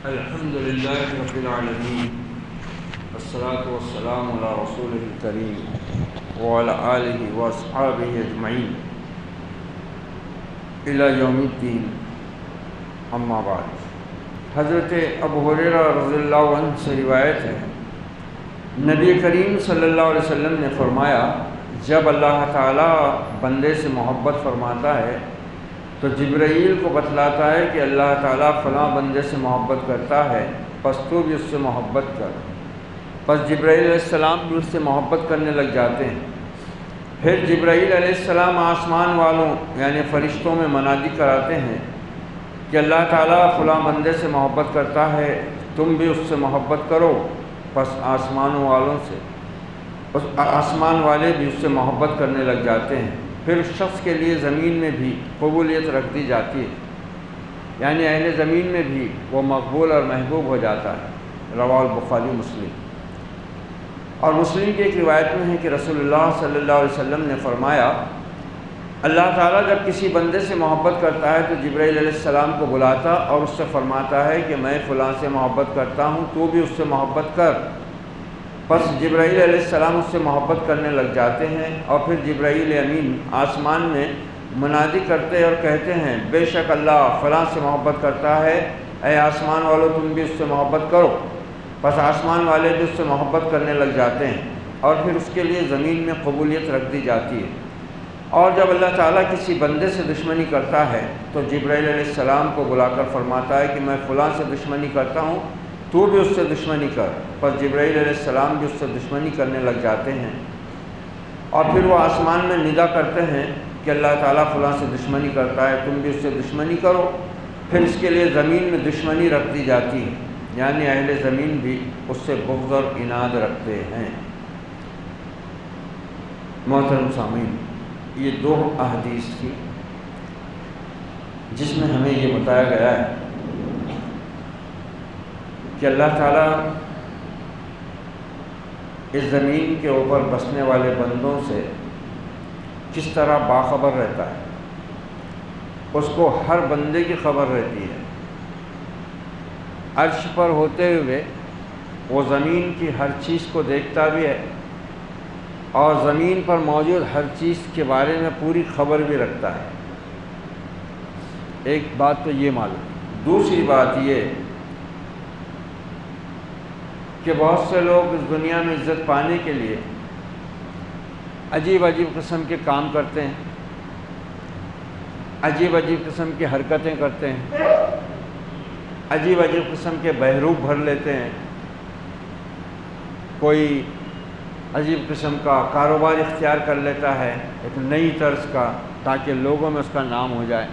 الحمد للہ رب العالمین والصلاة والسلام علی رسول الکریم وعلی آلہ واصحابہ اجمعین الی یوم الدین، اما بعد۔ حضرت ابو ہریرہ رضی اللہ عنہ سے روایت ہے، نبی کریم صلی اللہ علیہ وسلم نے فرمایا، جب اللہ تعالیٰ بندے سے محبت فرماتا ہے تو جبرائیل کو بتلاتا ہے کہ اللہ تعالیٰ فلاں بندے سے محبت کرتا ہے، پس تو بھی اس سے محبت کر۔ پس جبرائیل علیہ السلام بھی اس سے محبت کرنے لگ جاتے ہیں۔ پھر جبرائیل علیہ السلام آسمان والوں یعنی فرشتوں میں منادی کراتے ہیں کہ اللہ تعالیٰ فلاں بندے سے محبت کرتا ہے، تم بھی اس سے محبت کرو۔ پس آسمان والے بھی اس سے محبت کرنے لگ جاتے ہیں۔ پھر اس شخص کے لیے زمین میں بھی قبولیت رکھ دی جاتی ہے، یعنی اہل زمین میں بھی وہ مقبول اور محبوب ہو جاتا ہے۔ رواہ البخاری مسلم۔ اور مسلم کی ایک روایت میں ہے کہ رسول اللہ صلی اللہ علیہ وسلم نے فرمایا، اللہ تعالیٰ جب کسی بندے سے محبت کرتا ہے تو جبرائیل علیہ السلام کو بلاتا اور اس سے فرماتا ہے کہ میں فلاں سے محبت کرتا ہوں، تو بھی اس سے محبت کر۔ پس جبرائیل علیہ السلام اس سے محبت کرنے لگ جاتے ہیں، اور پھر جبرائیل امین آسمان میں منادی کرتے اور کہتے ہیں، بے شک اللہ فلاں سے محبت کرتا ہے، اے آسمان والو تم بھی اس سے محبت کرو۔ پس آسمان والے بھی اس سے محبت کرنے لگ جاتے ہیں، اور پھر اس کے لیے زمین میں قبولیت رکھ دی جاتی ہے۔ اور جب اللہ تعالیٰ کسی بندے سے دشمنی کرتا ہے تو جبرائیل علیہ السلام کو بلا کر فرماتا ہے کہ میں فلاں سے دشمنی کرتا ہوں، تو بھی اس سے دشمنی کر۔ پس جبرائیل علیہ السلام بھی اس سے دشمنی کرنے لگ جاتے ہیں، اور پھر وہ آسمان میں ندا کرتے ہیں کہ اللہ تعالیٰ فلاں سے دشمنی کرتا ہے، تم بھی اس سے دشمنی کرو۔ پھر اس کے لیے زمین میں دشمنی رکھ دی جاتی ہے، یعنی اہل زمین بھی اس سے بغض اور عناد رکھتے ہیں۔ محترم سامعین، یہ دو احادیث تھی جس میں ہمیں یہ بتایا گیا ہے کہ اللہ تعالیٰ اس زمین کے اوپر بسنے والے بندوں سے کس طرح باخبر رہتا ہے۔ اس کو ہر بندے کی خبر رہتی ہے۔ عرش پر ہوتے ہوئے وہ زمین کی ہر چیز کو دیکھتا بھی ہے، اور زمین پر موجود ہر چیز کے بارے میں پوری خبر بھی رکھتا ہے۔ ایک بات تو یہ معلوم۔ دوسری بات یہ کہ بہت سے لوگ اس دنیا میں عزت پانے کے لیے عجیب عجیب قسم کے کام کرتے ہیں، عجیب عجیب قسم کی حرکتیں کرتے ہیں، عجیب عجیب قسم کے بہروپ بھر لیتے ہیں، کوئی عجیب قسم کا کاروبار اختیار کر لیتا ہے ایک نئی طرز کا، تاکہ لوگوں میں اس کا نام ہو جائے۔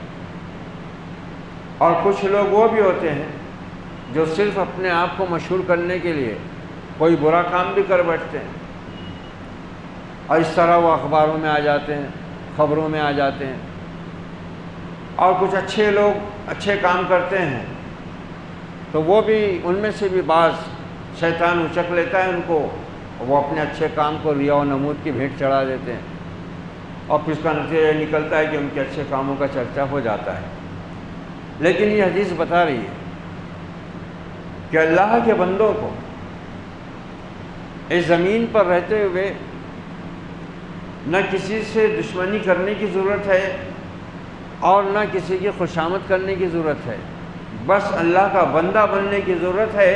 اور کچھ لوگ وہ بھی ہوتے ہیں جو صرف اپنے آپ کو مشہور کرنے کے لیے کوئی برا کام بھی کر بیٹھتے ہیں، اور اس طرح وہ اخباروں میں آ جاتے ہیں، خبروں میں آ جاتے ہیں۔ اور کچھ اچھے لوگ اچھے کام کرتے ہیں تو وہ بھی ان میں سے بھی بعض شیطان اچک لیتا ہے ان کو، وہ اپنے اچھے کام کو ریا و نمود کی بھیٹ چڑھا دیتے ہیں، اور پھر اس کا نتیجہ یہ نکلتا ہے کہ ان کے اچھے کاموں کا چرچا ہو جاتا ہے۔ لیکن یہ حدیث بتا رہی ہے کہ اللہ کے بندوں کو اس زمین پر رہتے ہوئے نہ کسی سے دشمنی کرنے کی ضرورت ہے اور نہ کسی کی خوشامد کرنے کی ضرورت ہے، بس اللہ کا بندہ بننے کی ضرورت ہے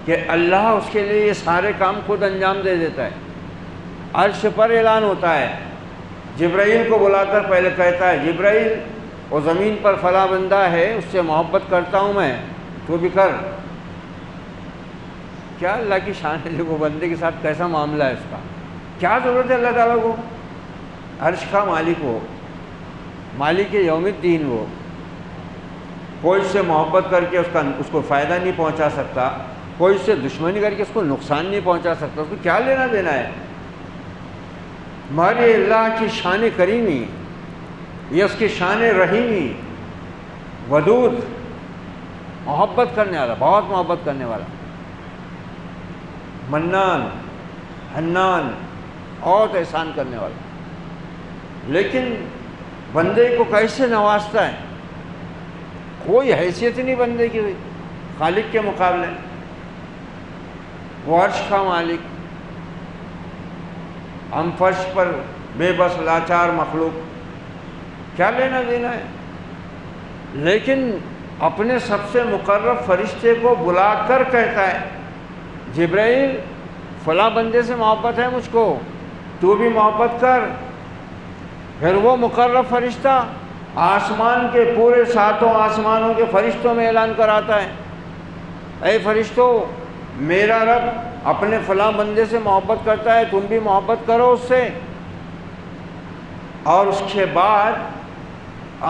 کہ اللہ اس کے لیے یہ سارے کام خود انجام دے دیتا ہے۔ عرش پر اعلان ہوتا ہے، جبرائیل کو بلا کر پہلے کہتا ہے، جبرائیل وہ زمین پر فلاں بندہ ہے، اس سے محبت کرتا ہوں میں، تو بھی کر۔ کیا اللہ کی شان ہے، وہ بندے کے ساتھ کیسا معاملہ ہے اس کا، کیا ضرورت ہے اللہ تعالیٰ کو؟ عرش کا مالک ہو، مالک یوم الدین ہو، کوئی اس سے محبت کر کے اس کو فائدہ نہیں پہنچا سکتا، کوئی اس سے دشمنی کر کے اس کو نقصان نہیں پہنچا سکتا، اس کو کیا لینا دینا ہے؟ ہماری اللہ کی شان کریمی، یہ اس کی شان رحیمی، ودود، محبت کرنے والا، بہت محبت کرنے والا، منان، حنان، بہت احسان کرنے والا۔ لیکن بندے کو کیسے نوازتا ہے، کوئی حیثیت نہیں بندے کی، خالق کے مقابلے، وہ عرش کا مالک، ہم فرش پر بے بس لاچار مخلوق، کیا لینا دینا ہے؟ لیکن اپنے سب سے مقرب فرشتے کو بلا کر کہتا ہے جبرائیل فلاں بندے سے محبت ہے مجھ کو، تو بھی محبت کر۔ پھر وہ مقرب فرشتہ آسمان کے پورے 7 آسمانوں کے فرشتوں میں اعلان کراتا ہے، اے فرشتوں، میرا رب اپنے فلاں بندے سے محبت کرتا ہے، تم بھی محبت کرو اس سے۔ اور اس کے بعد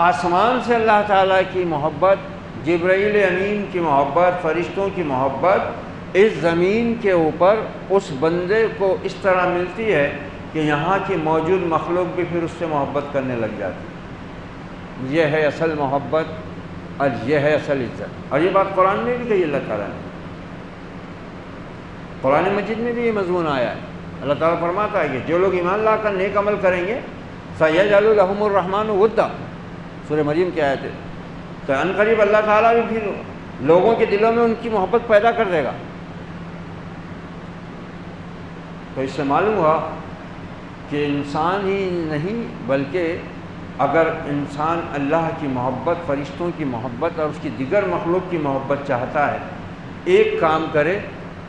آسمان سے اللہ تعالیٰ کی محبت، جبرائیل امین کی محبت، فرشتوں کی محبت اس زمین کے اوپر اس بندے کو اس طرح ملتی ہے کہ یہاں کی موجود مخلوق بھی پھر اس سے محبت کرنے لگ جاتی ہے۔ یہ ہے اصل محبت اور یہ ہے اصل عزت۔ اور یہ بات قرآن میں بھی کہی اللہ تعالیٰ نے، قرآن مجید میں بھی یہ مضمون آیا ہے۔ اللہ تعالیٰ فرماتا ہے کہ جو لوگ ایمان لا کر نیک عمل کریں گے سَيَجْعَلُ لَهُمُ الرَّحْمَنُ وُدًّا، سورہ مریم کی آیت ہے۔ تو ان قریب اللہ تعالیٰ بھی پھر لوگوں کے دلوں میں ان کی محبت پیدا کر دے گا۔ تو اس سے معلوم ہوا کہ انسان ہی نہیں بلکہ اگر انسان اللہ کی محبت، فرشتوں کی محبت اور اس کی دیگر مخلوق کی محبت چاہتا ہے، ایک کام کرے،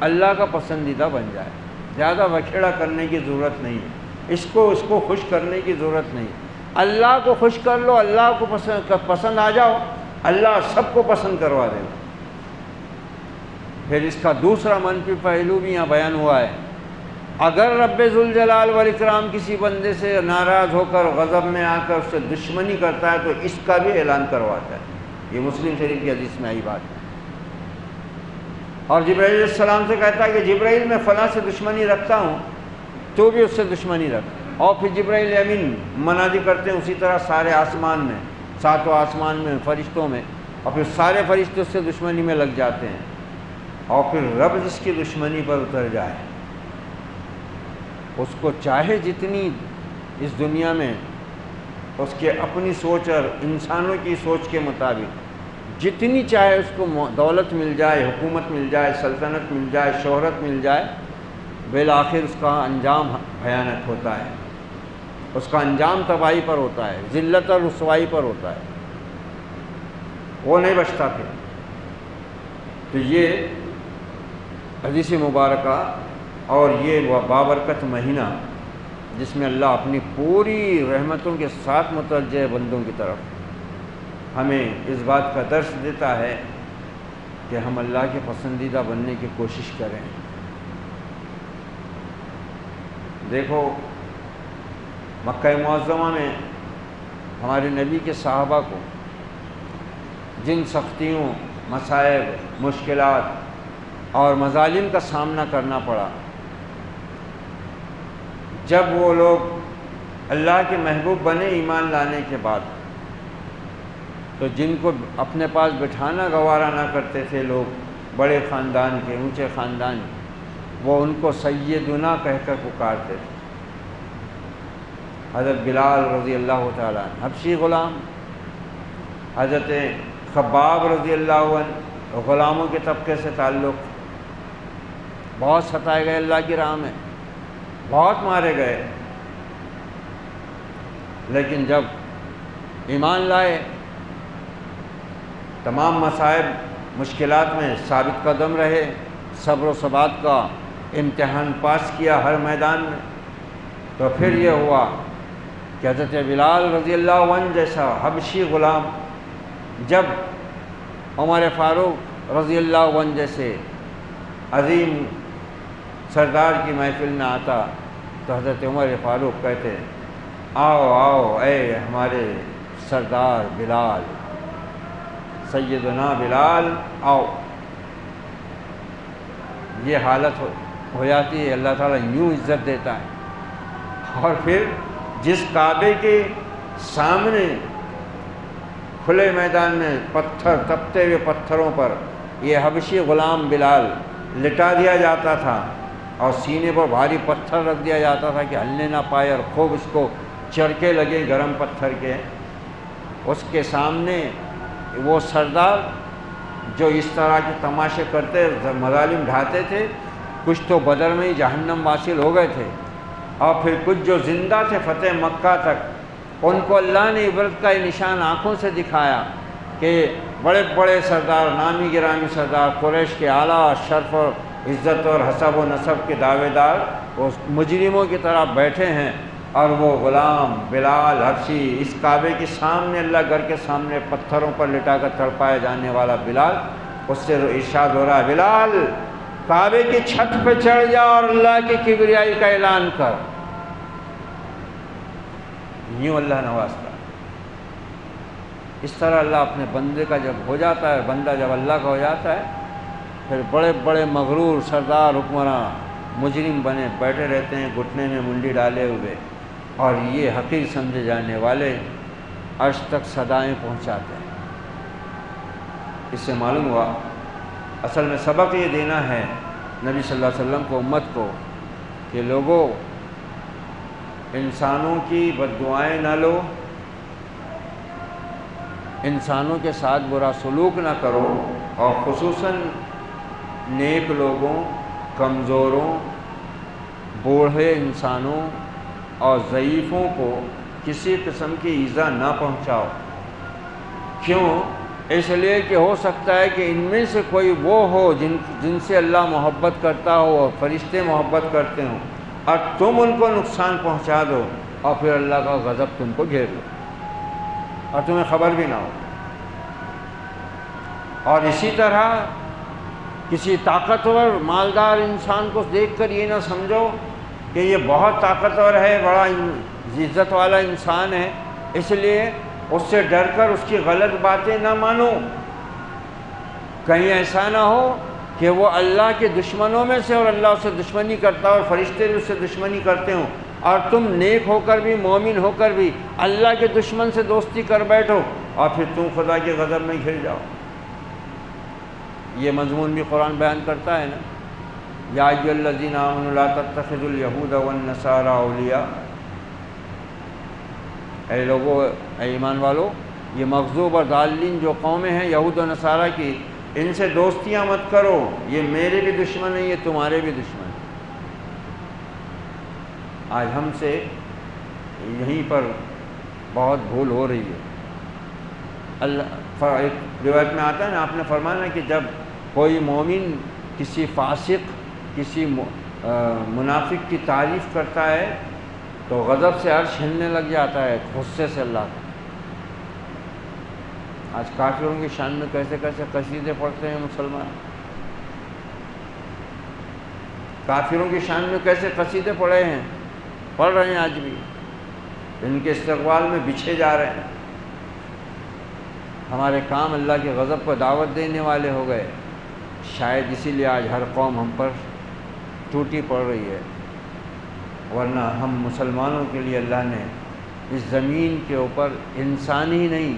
اللہ کا پسندیدہ بن جائے۔ زیادہ وکھیڑا کرنے کی ضرورت نہیں ہے، اس کو خوش کرنے کی ضرورت نہیں، اللہ کو خوش کر لو، اللہ کو پسند آ جاؤ، اللہ سب کو پسند کروا دے گا۔ پھر اس کا دوسرا منفی پہلو بھی یہاں بیان ہوا ہے، اگر رب ذوالجلال والاکرام کسی بندے سے ناراض ہو کر غضب میں آ کر اس سے دشمنی کرتا ہے تو اس کا بھی اعلان کرواتا ہے۔ یہ مسلم شریف کی حدیث میں آئی بات ہے۔ اور جبرائیل علیہ السلام سے کہتا ہے کہ جبرائیل میں فلاں سے دشمنی رکھتا ہوں، تو بھی اس سے دشمنی رکھ۔ اور پھر جبرائیل امین منادی کرتے ہیں اسی طرح سارے آسمان میں، 7 آسمان میں، فرشتوں میں، اور پھر سارے فرشتے اس سے دشمنی میں لگ جاتے ہیں۔ اور پھر رب جس کی دشمنی پر اتر جائے، اس کو چاہے جتنی اس دنیا میں اس کے اپنی سوچ اور انسانوں کی سوچ کے مطابق جتنی چاہے اس کو دولت مل جائے، حکومت مل جائے، سلطنت مل جائے، شہرت مل جائے، بالآخر اس کا انجام بھیانک ہوتا ہے، اس کا انجام تباہی پر ہوتا ہے، ذلت اور رسوائی پر ہوتا ہے، وہ نہیں بچتا پھر۔ تو یہ حدیث مبارکہ اور یہ بابرکت مہینہ جس میں اللہ اپنی پوری رحمتوں کے ساتھ متوجہ بندوں کی طرف، ہمیں اس بات کا درس دیتا ہے کہ ہم اللہ کے پسندیدہ بننے کی کوشش کریں۔ دیکھو مکہ معظمہ میں ہمارے نبی کے صحابہ کو جن سختیوں، مصائب، مشکلات اور مظالم کا سامنا کرنا پڑا، جب وہ لوگ اللہ کے محبوب بنے ایمان لانے کے بعد، تو جن کو اپنے پاس بٹھانا گوارا نہ کرتے تھے لوگ، بڑے خاندان کے، اونچے خاندان، وہ ان کو سیدنا کہہ کر پکارتے تھے۔ حضرت بلال رضی اللہ تعالیٰ عنہ حبشی غلام، حضرت خباب رضی اللہ عنہ غلاموں کے طبقے سے تعلق، بہت ستائے گئے اللہ کی راہ میں، بہت مارے گئے، لیکن جب ایمان لائے، تمام مصائب مشکلات میں ثابت قدم رہے، صبر و ثبات کا امتحان پاس کیا ہر میدان میں، تو پھر یہ ہوا کہ حضرت بلال رضی اللہ عنہ جیسا حبشی غلام جب عمر فاروق رضی اللہ عنہ جیسے عظیم سردار کی محفل میں آتا تو حضرت عمر فاروق کہتے، آؤ آؤ اے ہمارے سردار بلال، سیدنا بلال آؤ۔ یہ حالت ہو جاتی ہے، اللہ تعالیٰ یوں عزت دیتا ہے۔ اور پھر جس کعبے کے سامنے کھلے میدان میں پتھر، تپتے ہوئے پتھروں پر یہ حبشی غلام بلال لٹا دیا جاتا تھا اور سینے پر بھاری پتھر رکھ دیا جاتا تھا کہ ہلنے نہ پائے اور خوب اس کو چرکے لگے گرم پتھر کے، اس کے سامنے وہ سردار جو اس طرح کے تماشے کرتے مظالم ڈھاتے تھے، کچھ تو بدر میں ہی جہنم واصل ہو گئے تھے، اور پھر کچھ جو زندہ تھے فتح مکہ تک، ان کو اللہ نے عبرت کا یہ نشان آنکھوں سے دکھایا کہ بڑے بڑے سردار، نامی گرامی سردار، قریش کے اعلیٰ شرف اور عزت اور حسب و نسب کے دعوے دار وہ مجرموں کی طرح بیٹھے ہیں، اور وہ غلام بلال حبشی اس کعبے کے سامنے، اللہ گھر کے سامنے پتھروں پر لٹا کر تڑپایا جانے والا بلال، اس سے ارشاد ہو رہا ہے بلال کعبے کی چھت پہ چڑھ جا اور اللہ کی کبریائی کا اعلان کر۔ یوں اللہ نوازتا۔ اس طرح اللہ اپنے بندے کا جب ہو جاتا ہے، بندہ جب اللہ کا ہو جاتا ہے، پھر بڑے بڑے مغرور سردار حکمراں مجرم بنے بیٹھے رہتے ہیں گھٹنے میں منڈی ڈالے ہوئے، اور یہ حقیر سمجھے جانے والے عرش تک صدائیں پہنچاتے ہیں۔ اس سے معلوم ہوا اصل میں سبق یہ دینا ہے نبی صلی اللہ علیہ وسلم کو، امت کو، کہ لوگوں انسانوں کی بد دعائیں نہ لو، انسانوں کے ساتھ برا سلوک نہ کرو، اور خصوصاً نیک لوگوں، کمزوروں، بوڑھے انسانوں اور ضعیفوں کو کسی قسم کی ایذا نہ پہنچاؤ۔ کیوں؟ اس لیے کہ ہو سکتا ہے کہ ان میں سے کوئی وہ ہو جن سے اللہ محبت کرتا ہو اور فرشتے محبت کرتے ہوں، اور تم ان کو نقصان پہنچا دو، اور پھر اللہ کا غضب تم کو گھیر لو اور تمہیں خبر بھی نہ ہو۔ اور اسی طرح کسی طاقتور مالدار انسان کو دیکھ کر یہ نہ سمجھو کہ یہ بہت طاقتور ہے، بڑا عزت والا انسان ہے، اس لیے اس سے ڈر کر اس کی غلط باتیں نہ مانو۔ کہیں ایسا نہ ہو کہ وہ اللہ کے دشمنوں میں سے، اور اللہ اس سے دشمنی کرتا اور فرشتے بھی اس سے دشمنی کرتے ہوں، اور تم نیک ہو کر بھی، مومن ہو کر بھی اللہ کے دشمن سے دوستی کر بیٹھو، اور پھر تم خدا کے غضب میں گھر جاؤ۔ یہ مضمون بھی قرآن بیان کرتا ہے نا، یا ایھا الذین آمنوا لا تتخذوا اليہود والنصارى اولیاء، اے لوگو، اے ایمان والو، یہ مغضوب اور ضالین جو قومیں ہیں یہود و نصارہ کی، ان سے دوستیاں مت کرو، یہ میرے بھی دشمن ہیں، یہ تمہارے بھی دشمن ہیں۔ آج ہم سے یہیں پر بہت بھول ہو رہی ہے۔ ایک روایت میں آتا ہے نا، آپ نے فرمایا کہ جب کوئی مومن کسی فاسق، کسی منافق کی تعریف کرتا ہے تو غضب سے عرش ہلنے لگ جاتا ہے، غصے سے اللہ کا۔ آج کافروں کی شان میں کیسے کیسے قصیدے پڑھتے ہیں مسلمان، کافروں کی شان میں کیسے قصیدے پڑھے ہیں، پڑھ رہے ہیں آج بھی، ان کے استقبال میں بچھے جا رہے ہیں۔ ہمارے کام اللہ کے غضب کو دعوت دینے والے ہو گئے، شاید اسی لیے آج ہر قوم ہم پر ٹوٹی پڑ رہی ہے، ورنہ ہم مسلمانوں کے لیے اللہ نے اس زمین کے اوپر انسان ہی نہیں،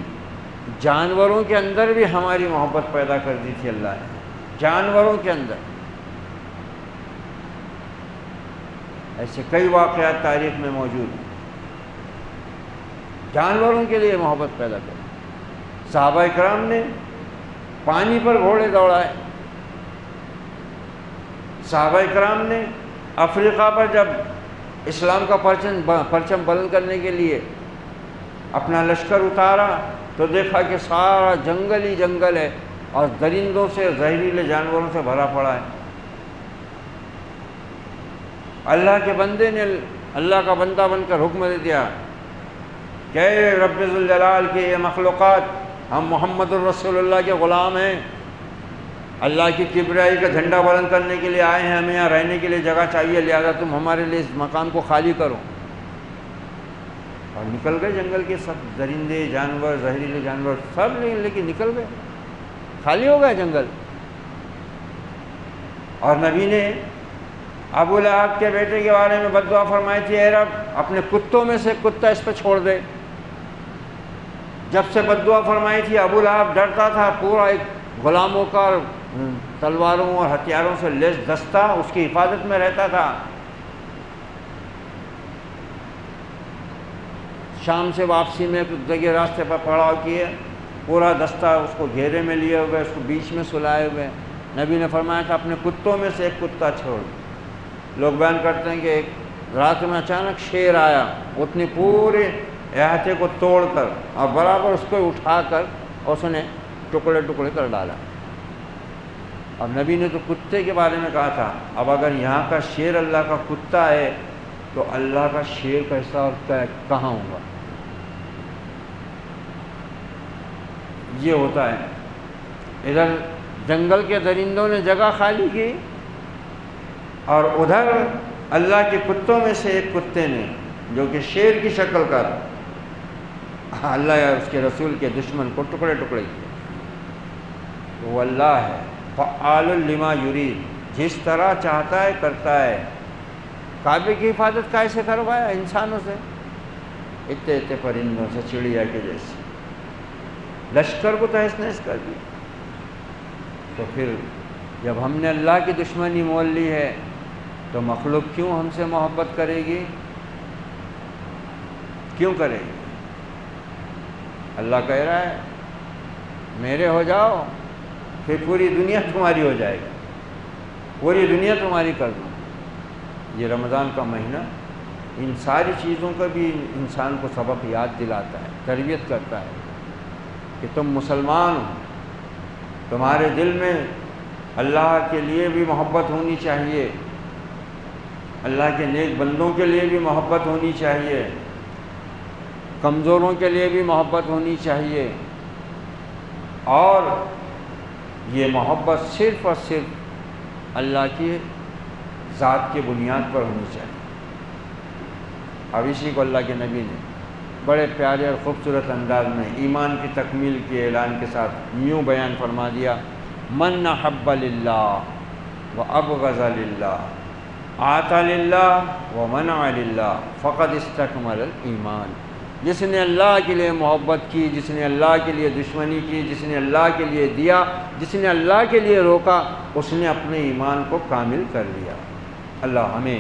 جانوروں کے اندر بھی ہماری محبت پیدا کر دی تھی اللہ نے، جانوروں کے اندر۔ ایسے کئی واقعات تاریخ میں موجود ہیں، جانوروں کے لیے محبت پیدا کر دی۔ صحابہ کرام نے پانی پر گھوڑے دوڑائے، صحابہ کرام نے افریقہ پر جب اسلام کا پرچم بلند کرنے کے لیے اپنا لشکر اتارا تو دیکھا کہ سارا جنگل ہی جنگل ہے، اور درندوں سے، زہریلے جانوروں سے بھرا پڑا ہے۔ اللہ کے بندے نے اللہ کا بندہ بن کر حکم دے دیا کہ اے رب ذوالجلال کی یہ مخلوقات، ہم محمد الرسول اللہ کے غلام ہیں، اللہ کی کبریائی کا جھنڈا بلند کرنے کے لیے آئے ہیں، ہمیں یہاں رہنے کے لیے جگہ چاہیے، لہذا تم ہمارے لیے اس مقام کو خالی کرو۔ اور نکل گئے جنگل کے سب درندے، جانور، زہریلے جانور سب لیکن نکل گئے، خالی ہو گئے جنگل۔ اور نبی نے ابو لہب کے بیٹے کے بارے میں بد دعا فرمائی تھی، اے رب اپنے کتوں میں سے کتا اس پہ چھوڑ دے۔ جب سے بد دعا فرمائی تھی ابو لہب ڈرتا تھا، پورا ایک غلاموں کا تلواروں اور ہتھیاروں سے لیس دستہ اس کی حفاظت میں رہتا تھا۔ شام سے واپسی میں ایک جگہ راستے پر پڑاؤ کیے پورا دستہ اس کو گھیرے میں لیے ہوئے، اس کو بیچ میں سلائے ہوئے، نبی نے فرمایا کہ اپنے کتوں میں سے ایک کتا چھوڑ۔ لوگ بیان کرتے ہیں کہ ایک رات میں اچانک شیر آیا، اتنی پورے احاطے کو توڑ کر اور برابر اس کو اٹھا کر اس نے ٹکڑے ٹکڑے کر ڈالا۔ اب نبی نے تو کتے کے بارے میں کہا تھا، اب اگر یہاں کا شیر اللہ کا کتا ہے تو اللہ کا شیر کیسا اور کہاں ہوگا؟ یہ ہوتا ہے۔ ادھر جنگل کے درندوں نے جگہ خالی کی اور ادھر اللہ کے کتوں میں سے ایک کتے نے جو کہ شیر کی شکل کا اللہ یا اس کے رسول کے دشمن کو ٹکڑے ٹکڑے کیے۔ وہ اللہ ہے، فعال لما یرید، جس طرح چاہتا ہے کرتا ہے۔ کعبے کی حفاظت کیسے کروایا؟ انسانوں سے، اتنے اتنے پرندوں سے، چڑیا کے جیسے، لشکر کو تہس نہس کر دیا۔ تو پھر جب ہم نے اللہ کی دشمنی مول لی ہے تو مخلوق کیوں ہم سے محبت کرے گی؟ کیوں کرے گی؟ اللہ کہہ رہا ہے میرے ہو جاؤ، پھر پوری دنیا تمہاری ہو جائے گی، پوری دنیا تمہاری کر دوں۔ یہ رمضان کا مہینہ ان ساری چیزوں کا بھی انسان کو سبق یاد دلاتا ہے، تربیت کرتا ہے کہ تم مسلمان ہو، تمہارے دل میں اللہ کے لیے بھی محبت ہونی چاہیے، اللہ کے نیک بندوں کے لیے بھی محبت ہونی چاہیے، کمزوروں کے لیے بھی محبت ہونی چاہیے، اور یہ محبت صرف اور صرف اللہ کی ذات کی بنیاد پر ہونی چاہیے۔ اب اسی کو اللہ کے نبی نے بڑے پیارے اور خوبصورت انداز میں ایمان کی تکمیل کے اعلان کے ساتھ یوں بیان فرما دیا، من احب للہ وابغض للہ اعطى للہ ومنع للہ فقد استکمل الایمان۔ جس نے اللہ کے لیے محبت کی، جس نے اللہ کے لیے دشمنی کی، جس نے اللہ کے لیے دیا، جس نے اللہ کے لیے روکا، اس نے اپنے ایمان کو کامل کر لیا۔ اللہ ہمیں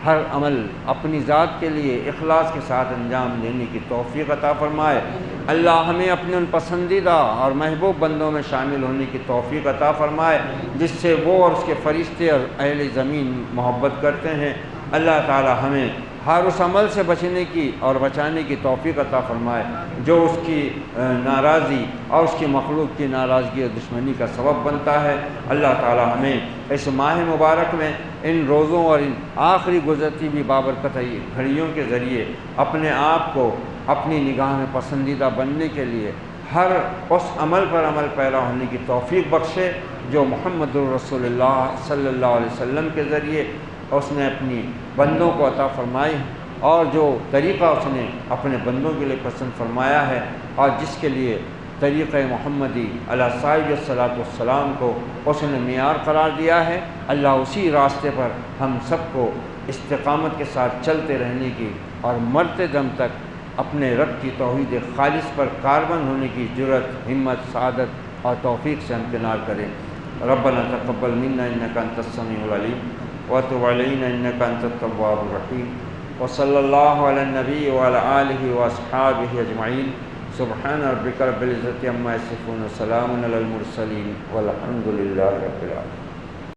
ہر عمل اپنی ذات کے لیے اخلاص کے ساتھ انجام دینے کی توفیق عطا فرمائے۔ اللہ ہمیں اپنے ان پسندیدہ اور محبوب بندوں میں شامل ہونے کی توفیق عطا فرمائے جس سے وہ اور اس کے فرشتے اور اہل زمین محبت کرتے ہیں۔ اللہ تعالی ہمیں ہر اس عمل سے بچنے کی اور بچانے کی توفیق عطا فرمائے جو اس کی ناراضی اور اس کی مخلوق کی ناراضگی اور دشمنی کا سبب بنتا ہے۔ اللہ تعالی ہمیں اس ماہ مبارک میں ان روزوں اور ان آخری گزرتی بھی بابرکت گھڑیوں کے ذریعے اپنے آپ کو اپنی نگاہ میں پسندیدہ بننے کے لیے ہر اس عمل پر عمل پیرا ہونے کی توفیق بخشے جو محمد الرسول اللہ صلی اللہ علیہ وسلم کے ذریعے اس نے اپنی بندوں کو عطا فرمائی، اور جو طریقہ اس نے اپنے بندوں کے لیے پسند فرمایا ہے، اور جس کے لیے طریقہ محمدی علیہ صاحب الصلاۃ والسلام کو اس نے معیار قرار دیا ہے۔ اللہ اسی راستے پر ہم سب کو استقامت کے ساتھ چلتے رہنے کی اور مرتے دم تک اپنے رب کی توحید خالص پر کاربن ہونے کی جرأت، ہمت، سعادت اور توفیق سے امکنار کرے۔ ربنا تقبل منا انک انت السمیع العلیم وتب علینا انک انت التواب الرحیم، وصلی اللہ علی النبی وعلی آلہ واصحابہ اجمعین۔ سبحان ربک رب العزۃ عما یصفون وسلام علی المرسلین والحمد للہ رب العالمین۔